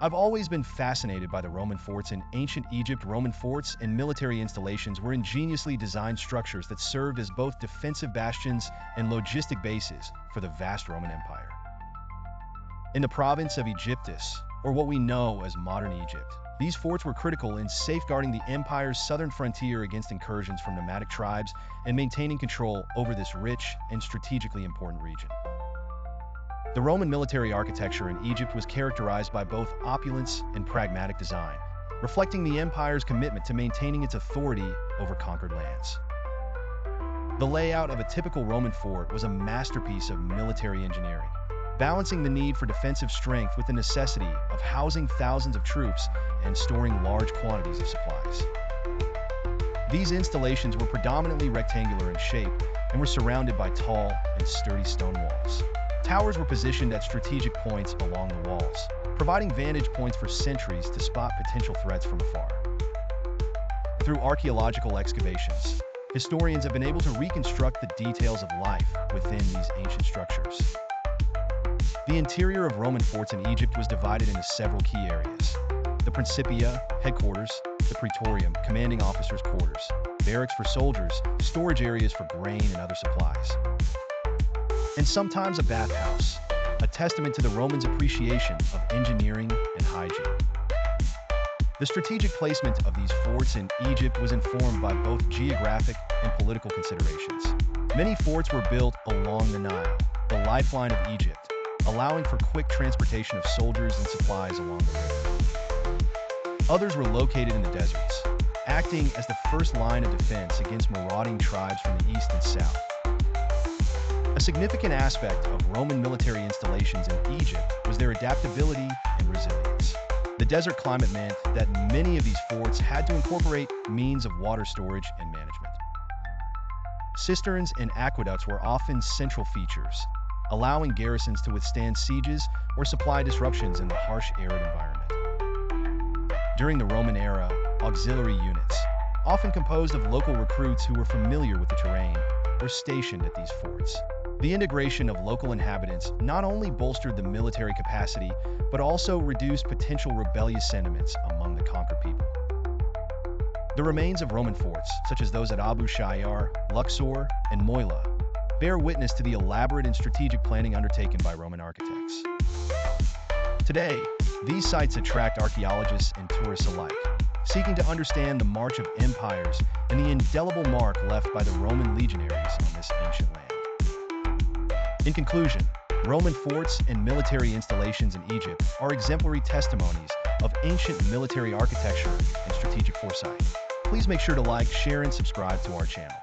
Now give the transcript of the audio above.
I've always been fascinated by the Roman forts in ancient Egypt. Roman forts and military installations were ingeniously designed structures that served as both defensive bastions and logistic bases for the vast Roman Empire. In the province of Aegyptus, or what we know as modern Egypt, these forts were critical in safeguarding the empire's southern frontier against incursions from nomadic tribes and maintaining control over this rich and strategically important region. The Roman military architecture in Egypt was characterized by both opulence and pragmatic design, reflecting the empire's commitment to maintaining its authority over conquered lands. The layout of a typical Roman fort was a masterpiece of military engineering, balancing the need for defensive strength with the necessity of housing thousands of troops and storing large quantities of supplies. These installations were predominantly rectangular in shape and were surrounded by tall and sturdy stone walls. Towers were positioned at strategic points along the walls, providing vantage points for sentries to spot potential threats from afar. Through archaeological excavations, historians have been able to reconstruct the details of life within these ancient structures. The interior of Roman forts in Egypt was divided into several key areas: the Principia, headquarters; the Praetorium, commanding officers' quarters; barracks for soldiers; storage areas for grain and other supplies; and sometimes a bathhouse, a testament to the Romans' appreciation of engineering and hygiene. The strategic placement of these forts in Egypt was informed by both geographic and political considerations. Many forts were built along the Nile, the lifeline of Egypt, allowing for quick transportation of soldiers and supplies along the river. Others were located in the deserts, acting as the first line of defense against marauding tribes from the east and south. A significant aspect of Roman military installations in Egypt was their adaptability and resilience. The desert climate meant that many of these forts had to incorporate means of water storage and management. Cisterns and aqueducts were often central features, allowing garrisons to withstand sieges or supply disruptions in the harsh, arid environment. During the Roman era, auxiliary units, often composed of local recruits who were familiar with the terrain, were stationed at these forts. The integration of local inhabitants not only bolstered the military capacity, but also reduced potential rebellious sentiments among the conquered people. The remains of Roman forts, such as those at Abu Sha'ar, Luxor, and Moila, bear witness to the elaborate and strategic planning undertaken by Roman architects. Today, these sites attract archaeologists and tourists alike, seeking to understand the march of empires and the indelible mark left by the Roman legionaries on this ancient land. In conclusion, Roman forts and military installations in Egypt are exemplary testimonies of ancient military architecture and strategic foresight. Please make sure to like, share, and subscribe to our channel.